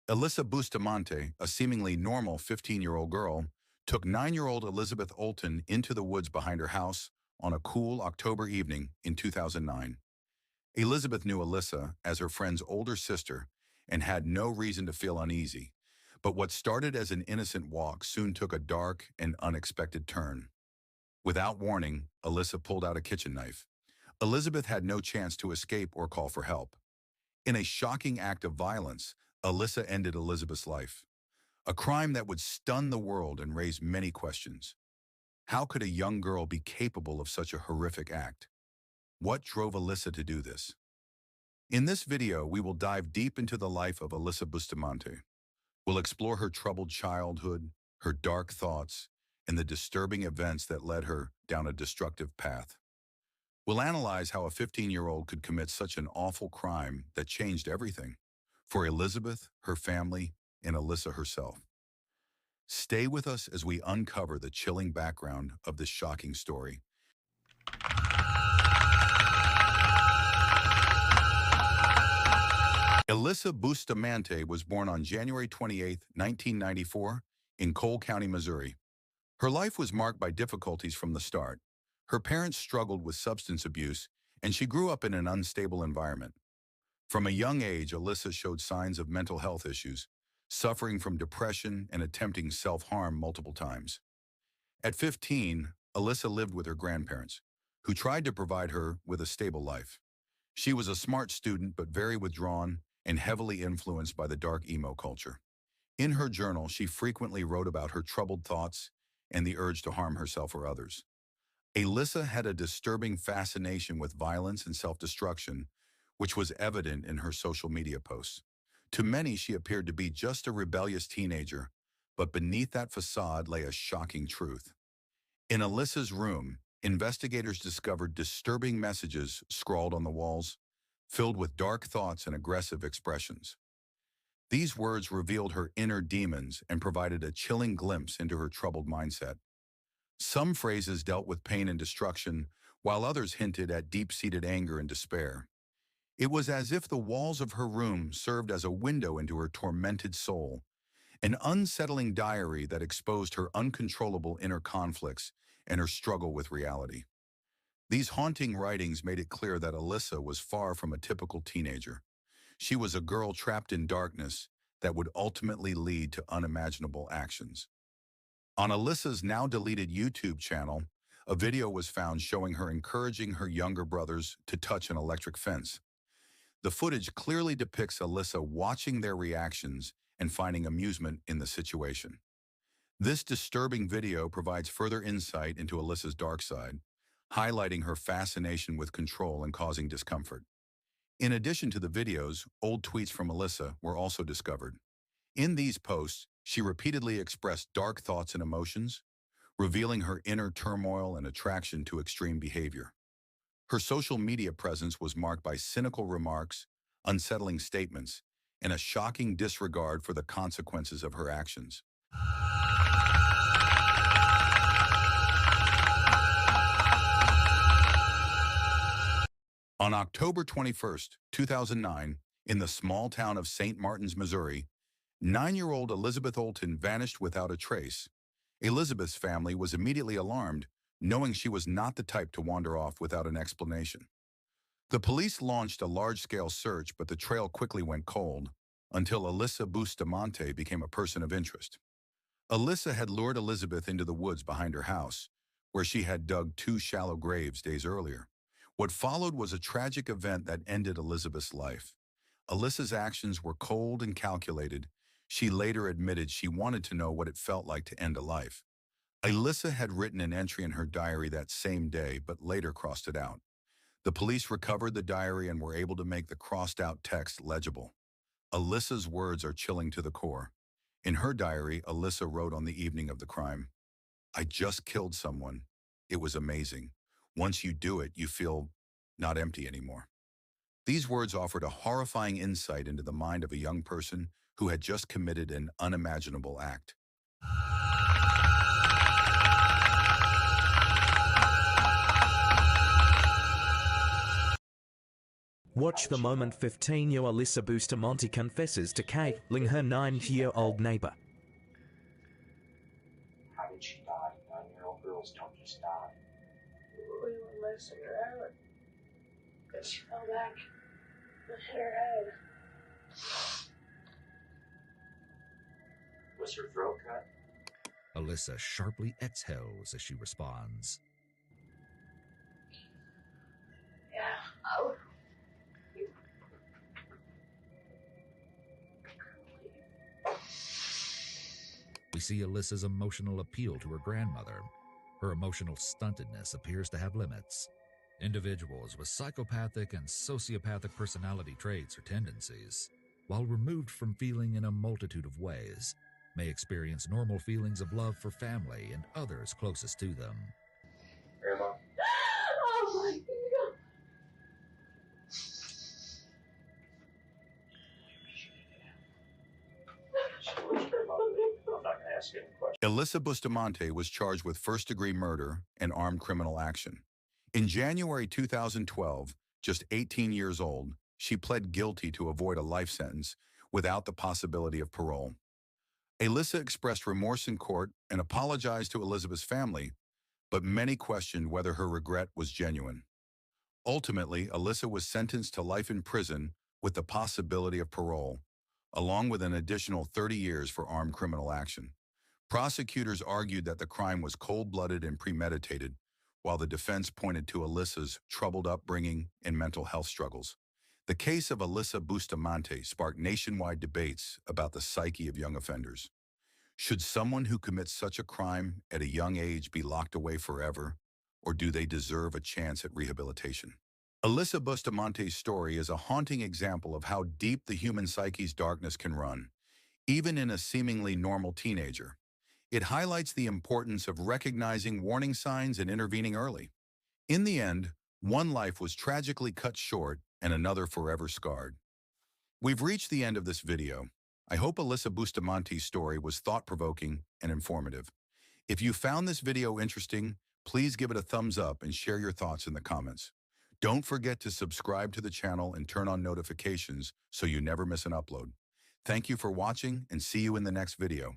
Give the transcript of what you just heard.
Alyssa Bustamante, a seemingly normal 15-year-old girl, took 9-year-old Elizabeth Olten into the woods behind her house on a cool October evening in 2009. Elizabeth knew Alyssa as her friend's older sister and had no reason to feel uneasy. But what started as an innocent walk soon took a dark and unexpected turn. Without warning, Alyssa pulled out a kitchen knife. Elizabeth had no chance to escape or call for help. In a shocking act of violence, Alyssa ended Elizabeth's life. A crime that would stun the world and raise many questions. How could a young girl be capable of such a horrific act? What drove Alyssa to do this? In this video, we will dive deep into the life of Alyssa Bustamante. We'll explore her troubled childhood, her dark thoughts, and the disturbing events that led her down a destructive path. We'll analyze how a 15-year-old could commit such an awful crime that changed everything for Elizabeth, her family, and Alyssa herself. Stay with us as we uncover the chilling background of this shocking story. Alyssa Bustamante was born on January 28, 1994, in Cole County, Missouri. Her life was marked by difficulties from the start. Her parents struggled with substance abuse, and she grew up in an unstable environment. From a young age, Alyssa showed signs of mental health issues, suffering from depression and attempting self-harm multiple times. At 15, Alyssa lived with her grandparents, who tried to provide her with a stable life. She was a smart student but very withdrawn and heavily influenced by the dark emo culture. In her journal, she frequently wrote about her troubled thoughts and the urge to harm herself or others. Alyssa had a disturbing fascination with violence and self-destruction, which was evident in her social media posts. To many, she appeared to be just a rebellious teenager, but beneath that facade lay a shocking truth. In Alyssa's room, investigators discovered disturbing messages scrawled on the walls, filled with dark thoughts and aggressive expressions. These words revealed her inner demons and provided a chilling glimpse into her troubled mindset. Some phrases dealt with pain and destruction, while others hinted at deep-seated anger and despair. It was as if the walls of her room served as a window into her tormented soul, an unsettling diary that exposed her uncontrollable inner conflicts and her struggle with reality. These haunting writings made it clear that Alyssa was far from a typical teenager. She was a girl trapped in darkness that would ultimately lead to unimaginable actions. On Alyssa's now-deleted YouTube channel, a video was found showing her encouraging her younger brothers to touch an electric fence. The footage clearly depicts Alyssa watching their reactions and finding amusement in the situation. This disturbing video provides further insight into Alyssa's dark side, highlighting her fascination with control and causing discomfort. In addition to the videos, old tweets from Alyssa were also discovered. In these posts, she repeatedly expressed dark thoughts and emotions, revealing her inner turmoil and attraction to extreme behavior. Her social media presence was marked by cynical remarks, unsettling statements, and a shocking disregard for the consequences of her actions. On October 21, 2009, in the small town of St. Martins, Missouri, 9-year-old Elizabeth Olten vanished without a trace. Elizabeth's family was immediately alarmed, knowing she was not the type to wander off without an explanation. The police launched a large-scale search, but the trail quickly went cold, until Alyssa Bustamante became a person of interest. Alyssa had lured Elizabeth into the woods behind her house, where she had dug 2 shallow graves days earlier. What followed was a tragic event that ended Elizabeth's life. Alyssa's actions were cold and calculated. She later admitted she wanted to know what it felt like to end a life. Alyssa had written an entry in her diary that same day, but later crossed it out. The police recovered the diary and were able to make the crossed-out text legible. Alyssa's words are chilling to the core. In her diary, Alyssa wrote on the evening of the crime, "I just killed someone. It was amazing. Once you do it, you feel not empty anymore." These words offered a horrifying insight into the mind of a young person who had just committed an unimaginable act. Watch the moment 15-year-old Alyssa Bustamante confesses to killing her 9-year-old neighbor. How did she die? 9-year-old girls don't just die. We were messing around, and she fell back and hit her head. Was her throat cut? Alyssa sharply exhales as she responds. Yeah. Oh. We see Alyssa's emotional appeal to her grandmother. Her emotional stuntedness appears to have limits. Individuals with psychopathic and sociopathic personality traits or tendencies, while removed from feeling in a multitude of ways, may experience normal feelings of love for family and others closest to them. Grandma? Oh my God. I'm not going to ask any questions. Alyssa Bustamante was charged with first-degree murder and armed criminal action. In January 2012, just 18 years old, she pled guilty to avoid a life sentence without the possibility of parole. Alyssa expressed remorse in court and apologized to Elizabeth's family, but many questioned whether her regret was genuine. Ultimately, Alyssa was sentenced to life in prison with the possibility of parole, along with an additional 30 years for armed criminal action. Prosecutors argued that the crime was cold-blooded and premeditated, while the defense pointed to Alyssa's troubled upbringing and mental health struggles. The case of Alyssa Bustamante sparked nationwide debates about the psyche of young offenders. Should someone who commits such a crime at a young age be locked away forever, or do they deserve a chance at rehabilitation? Alyssa Bustamante's story is a haunting example of how deep the human psyche's darkness can run, even in a seemingly normal teenager. It highlights the importance of recognizing warning signs and intervening early. In the end, one life was tragically cut short and another forever scarred. We've reached the end of this video. I hope Alyssa Bustamante's story was thought-provoking and informative. If you found this video interesting, please give it a thumbs up and share your thoughts in the comments. Don't forget to subscribe to the channel and turn on notifications so you never miss an upload. Thank you for watching and see you in the next video.